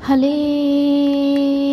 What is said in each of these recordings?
Hallelujah.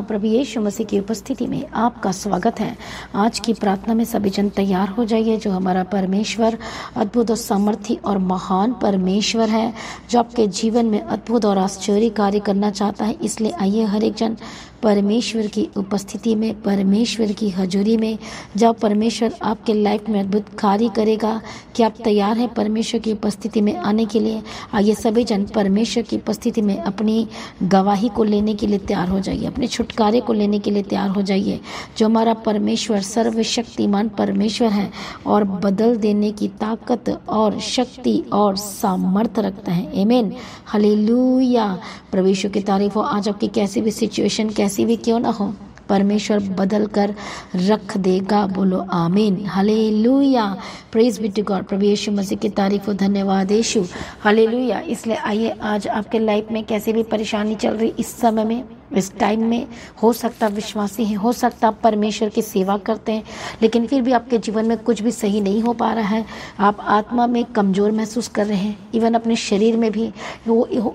प्रभु यीशु मसीह की उपस्थिति में आपका स्वागत है। आज की प्रार्थना में सभी जन तैयार हो जाइए। जो हमारा परमेश्वर अद्भुत और सामर्थी और महान परमेश्वर है, जो आपके जीवन में अद्भुत और आश्चर्य कार्य करना चाहता है। इसलिए आइए हर एक जन परमेश्वर की उपस्थिति में, परमेश्वर की हजूरी में, जब परमेश्वर आपके लाइफ में अद्भुत कार्य करेगा। कि आप तैयार हैं परमेश्वर की उपस्थिति में आने के लिए? आइए सभी जन परमेश्वर की उपस्थिति में अपनी गवाही को लेने के लिए तैयार हो जाइए, अपने छुटकारे को लेने के लिए तैयार हो जाइए। जो हमारा परमेश्वर सर्वशक्तिमान परमेश्वर है और बदल देने की ताकत और शक्ति और सामर्थ्य रखता है। आमीन, हालेलुया। प्रभु यीशु की तारीफ हो। आज आपकी कैसी भी सिचुएशन कैसी भी क्यों ना हो, परमेश्वर बदल कर रख देगा। बोलो आमीन, hallelujah. Praise be to God. प्रभु यीशु मसीह की तारीफ हो। धन्यवाद यीशु, हालेलुया। इसलिए आइए, आज आपके लाइफ में कैसी भी परेशानी चल रही इस समय में, इस टाइम में, हो सकता विश्वासी हैं, हो सकता आप परमेश्वर की सेवा करते हैं, लेकिन फिर भी आपके जीवन में कुछ भी सही नहीं हो पा रहा है। आप आत्मा में कमज़ोर महसूस कर रहे हैं, इवन अपने शरीर में भी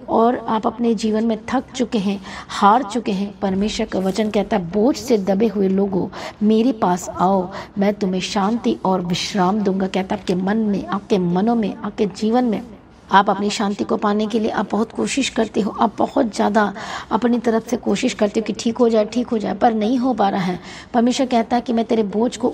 और आप अपने जीवन में थक चुके हैं, हार चुके हैं। परमेश्वर का वचन कहता है, बोझ से दबे हुए लोगों मेरे पास आओ, मैं तुम्हें शांति और विश्राम दूंगा। कहता है आपके मन में, आपके मनों में, आपके जीवन में आप अपनी शांति को पाने के लिए आप बहुत कोशिश करते हो। आप बहुत ज़्यादा अपनी तरफ से कोशिश करते हो कि ठीक हो जाए, ठीक हो जाए, पर नहीं हो पा रहा है। परमेश्वर कहता है कि मैं तेरे बोझ को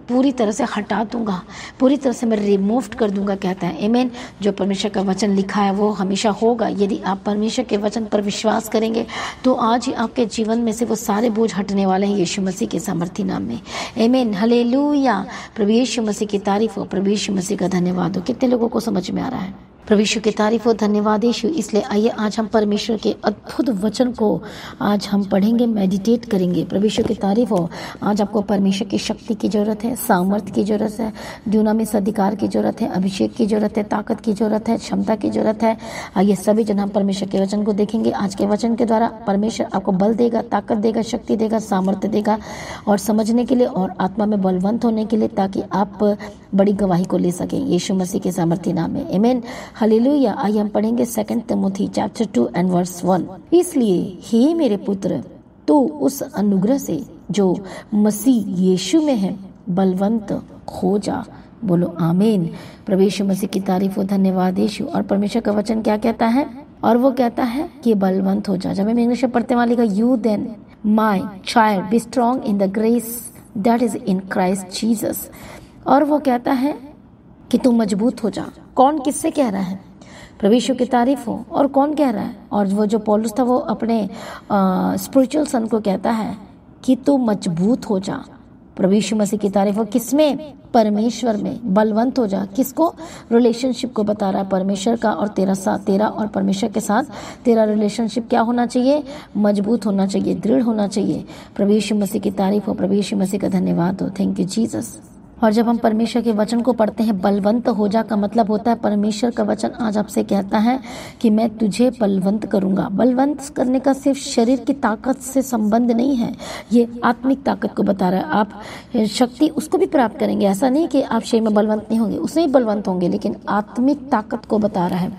पूरी तरह से हटा दूंगा, पूरी तरह से मैं रिमूव कर दूंगा। कहता है आमीन। जो परमेश्वर का वचन लिखा है वो हमेशा होगा। यदि आप परमेश्वर के वचन पर विश्वास करेंगे तो आज ही आपके जीवन में से वो सारे बोझ हटने वाले हैं, यीशु मसीह के सामर्थी नाम में। आमीन, हालेलुया। प्रभु यीशु मसीह की तारीफ हो, प्रभु यीशु मसीह का धन्यवाद हो। कितने लोगों को समझ में आ रहा है? प्रभु यीशु की तारीफ हो, धन्यवाद यीशु। इसलिए आइए आज हम परमेश्वर के अद्भुत वचन को आज हम पढ़ेंगे, मेडिटेट करेंगे। प्रभु यीशु की तारीफ हो। आज आपको परमेश्वर की शक्ति की जरूरत है, सामर्थ्य की जरूरत है, दुनामिस अधिकार की जरूरत है, अभिषेक की जरूरत है, ताकत की जरूरत है, क्षमता की जरूरत है। आइए सभी जन हम परमेश्वर के वचन को देखेंगे। आज के वचन के द्वारा परमेश्वर आपको बल देगा, ताकत देगा, शक्ति देगा, सामर्थ्य देगा, और समझने के लिए और आत्मा में बलवंत होने के लिए, ताकि आप बड़ी गवाही को ले सकें यीशु मसीह के सामर्थी नाम में। आमीन, हालेलुया। आइए हम पढ़ेंगे 2 तिमोथी चैप्टर 2 एंड वर्स 1। इसलिए हे मेरे पुत्र, तो उस अनुग्रह से जो मसीह यीशु में है बलवंत हो जा। बोलो आमीन। प्रभु यीशु मसीह की तारीफ हो, धन्यवाद यीशु। और परमेश्वर का वचन क्या कहता है? और वो कहता है कि बलवंत हो जा। जब हम इंग्लिश में पढ़ते वाले का, you then my child be strong in the grace that is in Christ Jesus. और वो कहता है कि तू मजबूत हो जा। कौन किससे कह रहा है? प्रभु यीशु की तारीफ हो। और कौन कह रहा है? और वो जो पौलुस था वो अपने स्पिरिचुअल सन को कहता है कि तू मजबूत हो जा। प्रभु यीशु मसीह की तारीफ हो। किसमें? परमेश्वर में बलवंत हो जा। किसको? रिलेशनशिप को बता रहा है परमेश्वर का और तेरा साथ, तेरा और परमेश्वर के साथ तेरा रिलेशनशिप क्या होना चाहिए? मजबूत होना चाहिए, दृढ़ होना चाहिए। प्रभु यीशु मसीह की तारीफ हो, प्रभु यीशु मसीह का धन्यवाद हो। Thank you Jesus. और जब हम परमेश्वर के वचन को पढ़ते हैं, बलवंत हो जा का मतलब होता है परमेश्वर का वचन आज आपसे कहता है कि मैं तुझे बलवंत करूंगा। बलवंत करने का सिर्फ शरीर की ताकत से संबंध नहीं है, ये आत्मिक ताकत को बता रहा है। आप शक्ति उसको भी प्राप्त करेंगे। ऐसा नहीं कि आप शरीर में बलवंत नहीं होंगे, उसमें भी बलवंत होंगे, लेकिन आत्मिक ताकत को बता रहा है।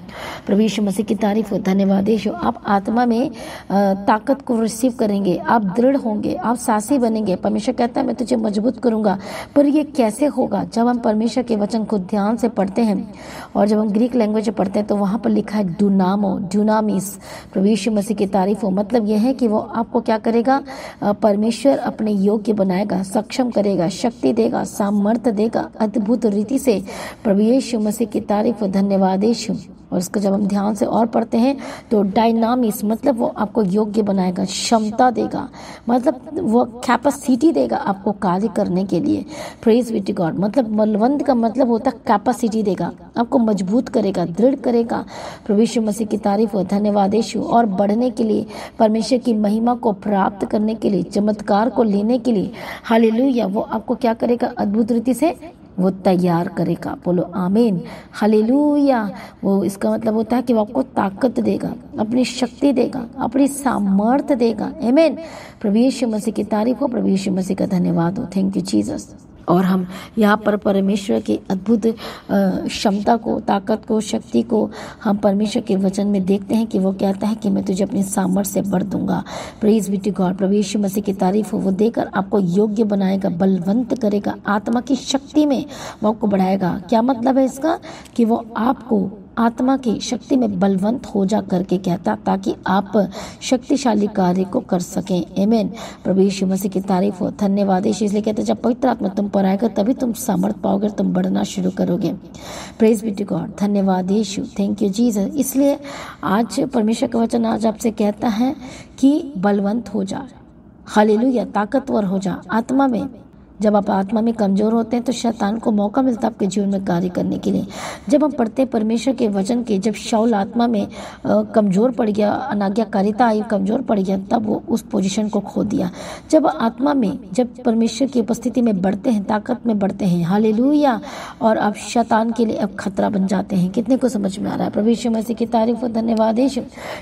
प्रभु यीशु मसीह की तारीफ हो, धन्यवाद यीशु। आप आत्मा में ताकत को रिसीव करेंगे, आप दृढ़ होंगे, आप साहसी बनेंगे। परमेश्वर कहता है मैं तुझे मजबूत करूंगा। पर ये कैसे होगा? जब हम परमेश्वर के वचन को ध्यान से पढ़ते हैं, और जब हम ग्रीक लैंग्वेज में पढ़ते हैं तो वहां पर लिखा है डुनामो, डुनामिस। प्रभु यीशु मसीह की तारीफ हो। मतलब यह है कि वो आपको क्या करेगा? परमेश्वर अपने योग्य बनाएगा, सक्षम करेगा, शक्ति देगा, सामर्थ्य देगा अद्भुत रीति से। प्रभु यीशु मसीह की तारीफ हो, धन्यवाद यीशु। और इसको जब हम ध्यान से और पढ़ते हैं तो डायनामिक्स मतलब वो आपको योग्य बनाएगा, क्षमता देगा, मतलब वो कैपेसिटी देगा आपको कार्य करने के लिए। Praise be to God. मतलब बलवंत का मतलब होता है कैपेसिटी देगा, आपको मजबूत करेगा, दृढ़ करेगा। प्रभु यीशु मसीह की तारीफ हो, धन्यवाद यीशु। और बढ़ने के लिए, परमेश्वर की महिमा को प्राप्त करने के लिए, चमत्कार को लेने के लिए, हालेलुया, वो आपको क्या करेगा? अद्भुत रीति से वो तैयार करेगा। बोलो आमीन, हालेलुया। वो इसका मतलब होता है कि वो आपको ताकत देगा, अपनी शक्ति देगा, अपनी सामर्थ्य देगा। आमीन। प्रभु यीशु मसीह की तारीफ हो, प्रभु यीशु मसीह का धन्यवाद हो। Thank you Jesus. और हम यहाँ पर परमेश्वर की अद्भुत क्षमता को, ताकत को, शक्ति को हम परमेश्वर के वचन में देखते हैं कि वो कहता है कि मैं तुझे अपनी सामर्थ से भर दूंगा। Praise be to God. प्रभु यीशु मसीह की तारीफ हो। वो देकर आपको योग्य बनाएगा, बलवंत करेगा, आत्मा की शक्ति में वो आपको बढ़ाएगा। क्या मतलब है इसका? कि वो आपको आत्मा की शक्ति में बलवंत हो जा करके कहता, ताकि आप शक्तिशाली कार्य को कर सकें। आमीन। प्रभु यीशु मसीह की तारीफ हो। धन्यवाद यीशु। इसलिए कहते हैं जब पवित्र आत्मा तुम पर आएगा तभी तुम सामर्थ पाओगे, तुम बढ़ना शुरू करोगे। Praise be to God. धन्यवाद यीशु। Thank you Jesus. इसलिए आज परमेश्वर का वचन आज आपसे कहता है कि बलवंत हो जा, हालेलुया, ताकतवर हो जा आत्मा में। जब आप आत्मा में कमजोर होते हैं तो शैतान को मौका मिलता है आपके जीवन में कार्य करने के लिए। जब हम पढ़ते हैं परमेश्वर के वचन के, जब शाऊल आत्मा में कमजोर पड़ गया, अनाज्ञाकारिता आई, कमजोर पड़ गया, तब वो उस पोजीशन को खो दिया। जब आत्मा में, जब परमेश्वर की उपस्थिति में बढ़ते हैं, ताकत में बढ़ते हैं, हालेलुया, और आप शैतान के लिए अब खतरा बन जाते हैं। कितने को समझ में आ रहा है? प्रभु यीशु मसीह की तारीफ हो। धन्यवाद यीशु।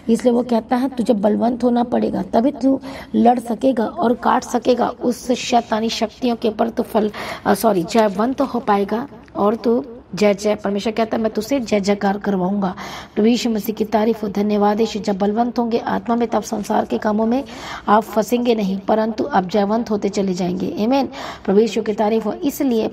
इसलिए वो कहता है तुझे बलवंत होना पड़ेगा, तभी तू लड़ सकेगा और काट सकेगा उस शैतानी शक्तियों के ऊपर। तो जयवंत हो पाएगा और तो जय जय, परमेश्वर कहता है मैं तुझसे जय जयकार करवाऊंगा। प्रभु यीशु मसीह की तारीफ हो। धन्यवाद यीशु। जब बलवंत होंगे आत्मा में तब संसार के कामों में आप फंसेंगे नहीं, परंतु आप जयवंत होते चले जाएंगे। आमीन। प्रभु यीशु की तारीफ हो। इसलिए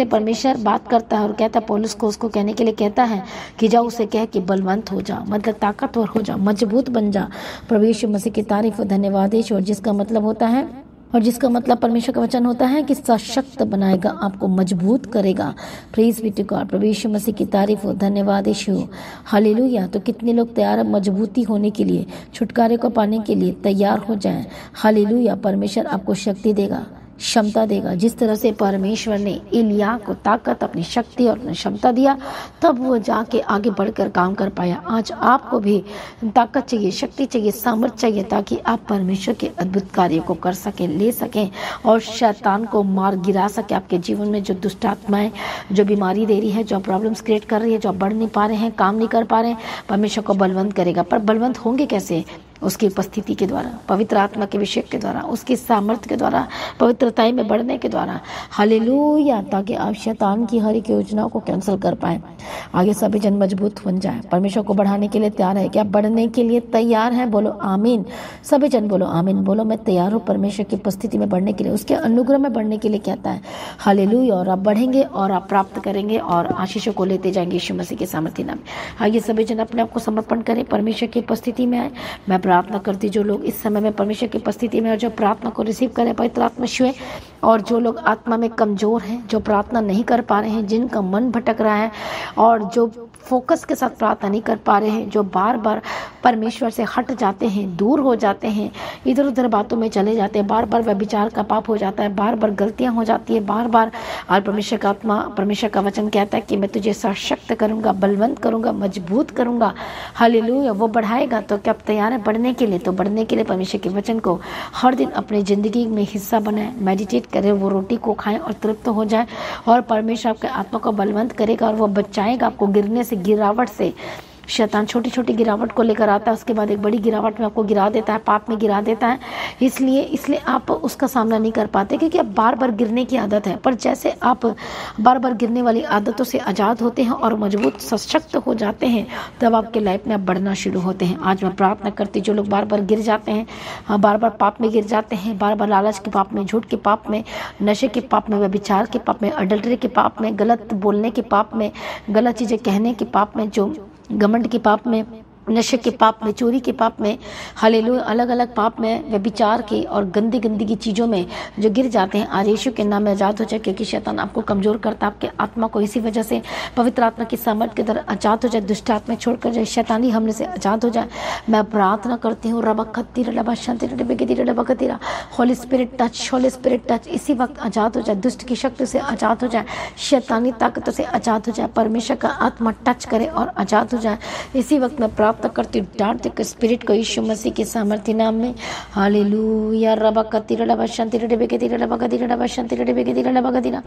परमेश्वर बात करता है और कहता है पौलुस को, उसको कहने के लिए कहता है कि जाओ उसे कह कि बलवंत हो जा, मतलब ताकतवर हो जा, मजबूत बन जा। प्रभु यीशु मसीह की तारीफ हो। धन्यवाद यीशु। और जिसका मतलब परमेश्वर का वचन होता है कि सशक्त बनाएगा, आपको मजबूत करेगा। Praise be to God. प्रभु यीशु मसीह की तारीफ हो। धन्यवाद यीशु। हालेलुया। तो कितने लोग तैयार है मजबूती होने के लिए, छुटकारे को पाने के लिए तैयार हो जाएं। हालेलुया। परमेश्वर आपको शक्ति देगा, क्षमता देगा। जिस तरह से परमेश्वर ने एलिया को ताकत, अपनी शक्ति और अपनी क्षमता दिया, तब वो जाके आगे बढ़कर काम कर पाया। आज आपको भी ताकत चाहिए, शक्ति चाहिए, सामर्थ्य चाहिए, ताकि आप परमेश्वर के अद्भुत कार्य को कर सकें, ले सकें और शैतान को मार गिरा सके। आपके जीवन में जो दुष्ट आत्माएं, जो बीमारी दे रही है, जो प्रॉब्लम्स क्रिएट कर रही है, जो बढ़ नहीं पा रहे हैं, काम नहीं कर पा रहे हैं, परमेश्वर को बलवंत करेगा। पर बलवंत होंगे कैसे? उसकी उपस्थिति के द्वारा, पवित्र आत्मा के अभिषेक के द्वारा, उसकी सामर्थ्य के द्वारा, पवित्रता में बढ़ने के द्वारा। हालेलुया। ताकि आप शैतान की हर एक योजनाओं को कैंसिल कर पाए, आगे सभी जन मजबूत बन जाए। परमेश्वर को बढ़ाने के लिए तैयार है क्या? बढ़ने के लिए तैयार है? बोलो आमीन। सभी जन बोलो आमीन। बोलो मैं तैयार हूँ परमेश्वर की उपस्थिति में बढ़ने के लिए, उसके अनुग्रह में बढ़ने के लिए कहता है। हालेलुया। और आप बढ़ेंगे और आप प्राप्त करेंगे और आशीषों को लेते जाएंगे यीशु मसीह के सामर्थ्य नाम में। आइए सभी जन अपने आप को समर्पण करें, परमेश्वर की उपस्थिति में आए। मैं प्रार्थना करती जो लोग इस समय में परमेश्वर की उपस्थिति में और जो प्रार्थना को रिसीव करें पवित्र आत्मा छुए, और जो लोग आत्मा में कमजोर हैं, जो प्रार्थना नहीं कर पा रहे हैं, जिनका मन भटक रहा है और जो फोकस के साथ प्रार्थना नहीं कर पा रहे हैं, जो बार बार परमेश्वर से हट जाते हैं, दूर हो जाते हैं, इधर उधर बातों में चले जाते हैं, बार बार व्यभिचार का पाप हो जाता है, बार बार गलतियां हो जाती है, बार बार। और परमेश्वर का आत्मा, परमेश्वर का वचन कहता है कि मैं तुझे सशक्त करूंगा, बलवंत करूंगा, मजबूत करूंगा। हालेलुया। वो बढ़ाएगा। तो क्या आप तैयार है बढ़ने के लिए? तो बढ़ने के लिए परमेश्वर के वचन को हर दिन अपनी जिंदगी में हिस्सा बनाए, मेडिटेट करें, वो रोटी को खाएं और तृप्त हो जाए, और परमेश्वर आपके आत्मा को बलवंत करेगा और वो बचाएगा आपको गिरने से, गिरावट से। शैतान छोटी छोटी गिरावट को लेकर आता है, उसके बाद एक बड़ी गिरावट में आपको गिरा देता है, पाप में गिरा देता है। इसलिए आप उसका सामना नहीं कर पाते, क्योंकि आप बार बार गिरने की आदत है। पर जैसे आप बार बार गिरने वाली आदतों से आज़ाद होते हैं और मजबूत सशक्त हो जाते हैं, तब आपके लाइफ में आप बढ़ना शुरू होते हैं। आज मैं प्रार्थना करती जो लोग बार बार गिर जाते हैं, बार बार पाप में गिर जाते हैं, बार बार लालच के पाप में, झूठ के पाप में, नशे के पाप में, व्यभिचार के पाप में, अडल्टरी के पाप में, गलत बोलने के पाप में, गलत चीज़ें कहने के पाप में, जो घमंड के पाप में, नशे के पाप में, चोरी के पाप में, हालेलुया, अलग अलग पाप में, व्यभिचार के और गंदी की चीज़ों में जो गिर जाते हैं, आज यीशु के नाम में आज़ाद हो जाए। क्योंकि शैतान आपको कमज़ोर करता है, आपके आत्मा को। इसी वजह से पवित्र आत्मा की सामर्थ के द्वारा आज़ाद हो जाए, दुष्ट आत्मा छोड़कर जाए, शैतानी हमले से आज़ाद हो जाए। मैं प्रार्थना करती हूँ, रबा खत्तीरा रबा शांति रबा खतीरा, holy spirit touch, holy spirit touch, इसी वक्त आज़ाद हो जाए, दुष्ट की शक्ति से आज़ाद हो जाए, शैतानी ताकतों से आज़ाद हो जाए, परमेश्वर का आत्मा टच करे और आज़ाद हो जाए। इसी वक्त मैं प्राप्त करती हूँ, डांट देकर स्पिरिट को यीशु मसीह के सामर्थ्य नाम में। हालेलुया। रबा कतीरा रबा शांति रबा कतीरा रबा कतीरा रबा शांति रबा कतीरा।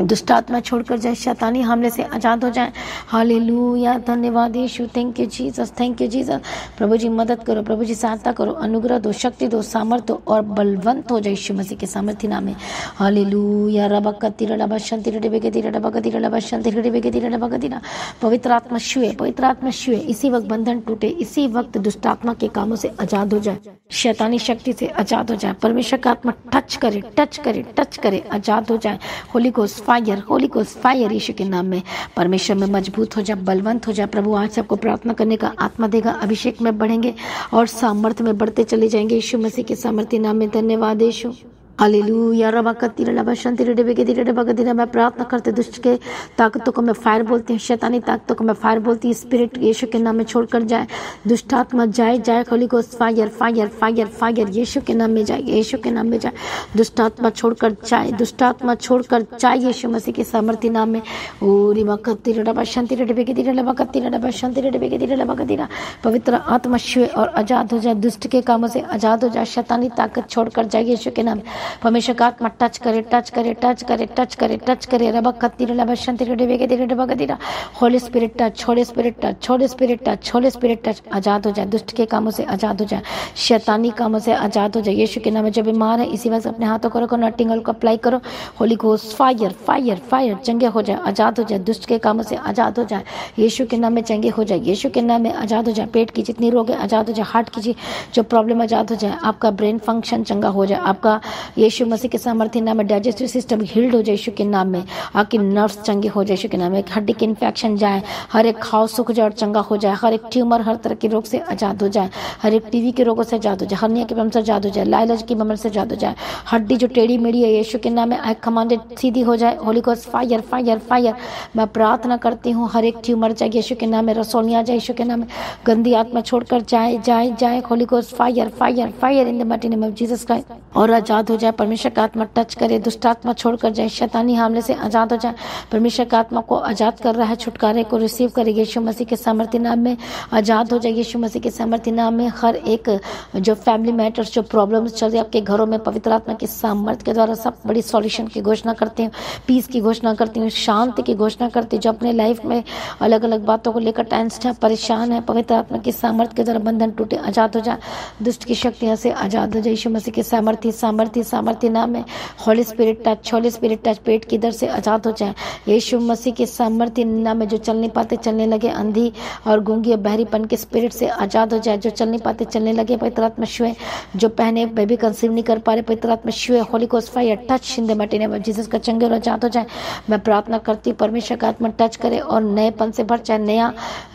दुष्ट आत्मा छोड़कर जाए, शैतानी हमले से आजाद हो जाए। हालेलुया, धन्यवाद Yeshu, thank you Jesus, thank you Jesus. प्रभु जी मदद करो, प्रभु जी सहायता करो, अनुग्रह दो, शक्ति दो, सामर्थ्य दो और बलवंत हो जाए यीशु मसीह के सामर्थ्य नाम में। हालेलुया, रबकतिरा रबशंतिरा डिबेगतिरा रबकतिरा रबशंतिरा डिबेगतिरा रबकतिरा। पवित्र आत्मा छुए, पवित्र आत्मा छुए, इसी वक्त बंधन टूटे, इसी वक्त दुष्ट आत्मा के कामों से आजाद हो जाए, शैतानी शक्ति से आजाद हो जाए। परमेश्वर का आत्मा टच करे, टच करे, टच करे, आजाद हो जाए। Holy ghost fire, holy ghost fire Yeshu के नाम में। परमेश्वर में मजबूत हो जाए, बलवंत हो जाए। प्रभु आज सबको प्रार्थना करने का आत्मा देगा, अभिषेक में बढ़ेंगे और सामर्थ्य में बढ़ते चले जाएंगे यीशु मसीह के सामर्थ्य नाम में। धन्यवाद यीशु। हालेलुया, रबकतिरा रबशंतिरा डिबेगतिरा रबकतिरा। मैं प्रार्थना करते दुष्ट के ताकतों को मैं फायर बोलती हूँ, शैतानी ताकतों को मैं फायर बोलती हूँ। स्पिरिट यीशु के नाम में छोड़कर जाए, दुष्ट आत्मा जाए, जाए। Holy ghost fire, fire, fire, fire Yeshu के नाम में जाए, यीशु के नाम में जाए। दुष्ट आत्मा छोड़कर जाए, दुष्ट आत्मा छोड़कर जाए यीशु मसीह के सामर्थ्य नाम में। ओरी मकतिरा रबशंतिरा डिबेगतिरा रबकतिरा रबशंतिरा डिबेगतिरा रबकतिरा। पवित्र आत्मा छुए और आजाद हो जाए, दुष्ट के कामों से आजाद हो जाए, शैतानी ताकत छोड़कर जाए यीशु के नाम। परमेश्वर का आत्मा टच करे, टच करे, टच करे, टच करे, टच करे। रबकतिरा रबशंतिरा डिबेगतिरा रबकतिरा। Holy spirit touch, holy spirit touch, holy spirit touch, holy spirit touch. आजाद हो जाए, दुष्ट के कामों से आजाद हो जाए, शैतानी कामों से आजाद हो जाए यीशु के नाम में। जो बीमार है इसी वक्त अपने हाथों को रखो, नॉटिंग ऑयल को अप्लाई करो। Holy ghost fire, fire, fire, चंगे हो जाए, आजाद हो जाए, दुष्ट के कामों से आजाद हो जाए यीशु के नाम में। चंगे हो जाए यीशु के नाम में, आजाद हो जाए। पेट की जितनी रोग है आजाद हो जाए, हार्ट की जो प्रॉब्लम आजाद हो जाए, आपका ब्रेन फंक्शन चंगा हो जाए, आपका यीशु मसीह के सामर्थ्य नाम में डाइजेस्टिव सिस्टम हील्ड हो जाए यीशु के नाम में, आपकी नर्व्स चंगे हो जाए यीशु के नाम में। हड्डी के इन्फेक्शन जाए, हर एक घाव सूख जाए और चंगा हो जाए, हर एक ट्यूमर हर तरह के रोग से आजाद हो जाए, हर एक टीवी के रोगों से आजाद हो जाए, हर्निया के प्रॉब्लम से आजाद हो जाए, लाइलेज की बीमारी से आजाद हो जाए। हड्डी जो टेढ़ी मेढ़ी है यीशु के नाम में आई कमांडेड सीधी हो जाए। Holy ghost fire, fire, fire. मैं प्रार्थना करती हूँ हर एक ट्यूमर जाए यीशु के नाम में, रसोलियाँ जाए यीशु के नाम में, गंदी आत्मा छोड़कर जाए, जाए, जाए। Holy ghost fire, fire, fire in the mighty name of Jesus Christ. और आजाद हो जाए, परमेश्वर का आत्मा टच करे, दुष्ट आत्मा छोड़कर जाए, शैतानी हमले से आजाद हो जाए। परमेश्वर का आत्मा को आजाद कर रहा है, छुटकारे को रिसीव करे यीशु मसीह के सामर्थ्य नाम में, आजाद हो जाए यीशु मसीह के सामर्थ्य नाम में। हर एक जो फैमिली मैटर्स, जो प्रॉब्लम्स चल रही है आपके घरों में, पवित्र आत्मा के सामर्थ्य के द्वारा सब बड़ी सॉल्यूशन की घोषणा करते हैं, पीस की घोषणा करती हूँ, शांति की घोषणा करती हूँ। जो अपने लाइफ में अलग अलग बातों को लेकर टेंस्ड है, परेशान है, पवित्र आत्मा के सामर्थ्य के द्वारा बंधन टूटे, आजाद हो जाए, दुष्ट की शक्तियों से आजाद हो जाए यीशु मसीह के सामर्थ्य, सामर्थ्य, सामर्थ्य नाम में। Holy spirit touch, holy spirit touch. पेट की दर्द से आजाद हो जाए यीशु मसीह के सामर्थ्य नाम में। जो चल नहीं पाते चलने लगे, अंधी और गूंगी और बहरीपन के स्पिरिट से आजाद हो जाए, जो चल नहीं पाते चलने लगे, पवित्र आत्मा छुए। जो पहने बेबी कंसीव नहीं कर पा रहे, पवित्र आत्मा छुए। Holi ghost fire touch in the mighty name of Jesus का चंगे और आजाद हो जाए। मैं प्रार्थना करती हूँ परमेश्वर का आत्मा टच करे और नएपन से भर जाए,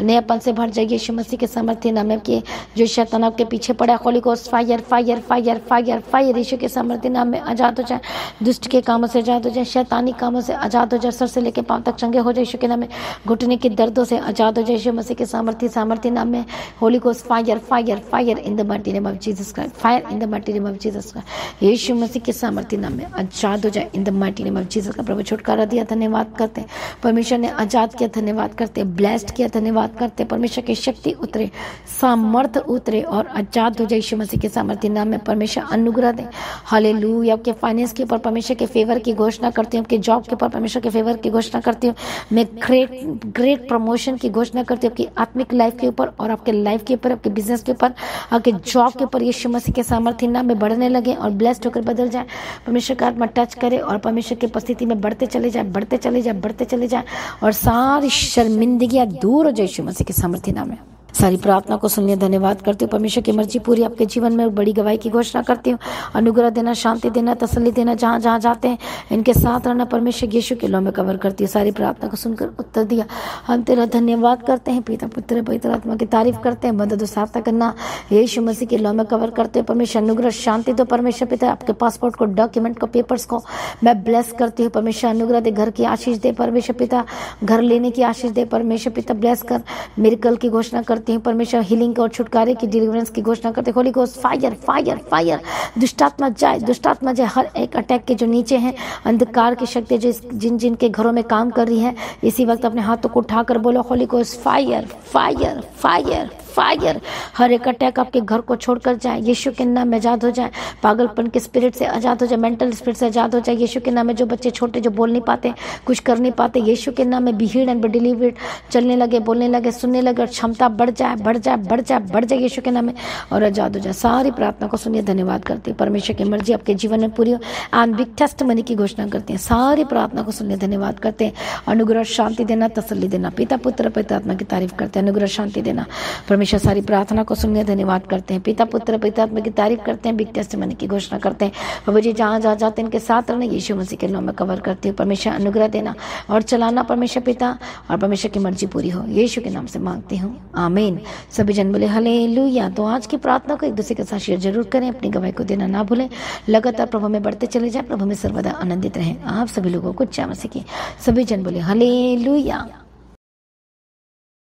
नयापन से भर जाए यीशु मसीह के सामर्थ्य नाम में। कि जो शैतान आपके पीछे पड़ा, holy ghost fire, fire, fire, fire, fire Yeshu के सामर्थ्य नाम में आजाद हो जाए, दुष्ट के कामों से आजाद हो जाए, शैतानी कामों से आजाद हो जाए, सर से लेकर पांव तक चंगे हो जाए यीशु के नाम में। घुटने के दर्दों से आजाद हो जाए यीशु मसीह के सामर्थ्य, सामर्थ्य नाम में। Holy ghost fire, fire, fire in the mighty name of Jesus Christ, fire in the mighty name of Jesus Christ, Yeshu Masih के सामर्थ्य नाम में आजाद हो जाए in the mighty name of Jesus का। प्रभु छुटकारा दिया, धन्यवाद करते हैं। परमेश्वर ने आजाद किया, धन्यवाद करते हैं। ब्लेस्ड किया, धन्यवाद करते हैं। परमेश्वर की शक्ति उतरे, सामर्थ उतरे और आजाद हो जाए यीशु मसीह के सामर्थ्य नाम में। परमेश्वर अनुग्रह दे। हालेलुया। आपके फाइनेंस के ऊपर परमेश्वर के फेवर की घोषणा करती हूँ, आपके जॉब के ऊपर परमेश्वर के फेवर की घोषणा करती हूँ। मैं ग्रेट प्रमोशन की घोषणा करती हूँ आपकी आत्मिक लाइफ के ऊपर और आपके लाइफ के ऊपर, आपके बिजनेस के ऊपर, आपके जॉब के ऊपर यीशु मसीह के सामर्थ्य नाम में बढ़ने लगे और ब्लेस्ड होकर बदल जाए। परमेश्वर का आत्मा टच करे और परमेश्वर की उपस्थिति में बढ़ते चले जाए, बढ़ते चले जाए, बढ़ते चले जाए और सारी शर्मिंदगियां दूर हो जाए यीशु मसीह के सामर्थ्य नाम में। सारी प्रार्थना को सुन लिया, धन्यवाद करती हूँ। परमेश्वर की मर्जी पूरी आपके जीवन में बड़ी गवाही की घोषणा करती हूँ। अनुग्रह देना, शांति देना, तसल्ली देना, जहाँ जहाँ जाते हैं इनके साथ रहना, परमेश्वर यीशु के लौ में कवर करती हूँ। सारी प्रार्थना को सुनकर उत्तर दिया। हम तेरा धन्यवाद करते हैं, पिता पुत्र पवित्र आत्मा की तारीफ करते हैं। मदद और सहायता करना यीशु मसीह के लौ में कवर करते हैं। परमेश्वर अनुग्रह शांति दो परमेश्वर पिता, आपके पासपोर्ट को, डॉक्यूमेंट को, पेपर्स को मैं ब्लेस करती हूँ। परमेश्वर अनुग्रह दे, घर की आशीष दे परमेश्वर पिता, घर लेने की आशीष दे परमेश्वर पिता, ब्लेस कर। मिरेकल की घोषणा करती हूँ परमेश्वर, हीलिंग और छुटकारे की, डिलीवरेंस की घोषणा करते। Holi ghost fire, fire, fire. दुष्टात्मा जाए, दुष्टात्मा जाए। हर एक अटैक के जो नीचे हैं अंधकार की शक्ति जो जिन जिन के घरों में काम कर रही है, इसी वक्त अपने हाथों को उठाकर बोलो holy ghost fire, fire, fire, fire. हर एक अटैक आपके घर को छोड़कर जाए यीशु के नाम में आजाद हो जाए। पागलपन के स्पिरिट से आजाद हो जाए, मेंटल स्पिरिट से आजाद हो जाए यीशु के नाम में। जो बच्चे छोटे जो बोल नहीं पाते, कुछ कर नहीं पाते, यीशु के नाम में be healed and be delivered. चलने लगे, बोलने लगे, सुनने लगे और क्षमता बढ़ जाए, बढ़ जाए, बढ़ जाए, बढ़ जाए यीशु के नाम में और आजाद हो जाए। सारी प्रार्थना को सुनिए, धन्यवाद करते हैं। परमेश्वर की मर्जी आपके जीवन में पूरी हो। एंड बिग टेस्टिमनी की घोषणा करते हैं। सारी प्रार्थना को सुनिए, धन्यवाद करते हैं। अनुग्रह शांति देना, तसल्ली देना। पिता पुत्र पवित्र आत्मा की तारीफ करते हैं। अनुग्रह शांति देना। परमेश्वर सारी प्रार्थना को सुनिए, धन्यवाद करते हैं। पिता पुत्र पवित्र आत्मा की तारीफ करते हैं। बिग टेस्टिमनी की घोषणा करते हैं। बाबू जी जहाँ जहाँ जाते हैं इनके साथ रहना, यीशु मसीह के नाम में कवर करते हो। परमेश्वर अनुग्रह देना और चलाना परमेश्वर पिता, और परमेश्वर की मर्जी पूरी हो। यीशु के नाम से मांगती हूँ, आमीन। सभी जन बोले हालेलुया। तो आज की प्रार्थना को एक दूसरे के साथ शेयर जरूर करें, अपनी गवाही को देना ना भूलें। लगातार प्रभु में बढ़ते चले जाए, प्रभु में सर्वदा आनंदित रहें। आप सभी लोगों को जय मसीह की। सभी जन बोले हालेलुया।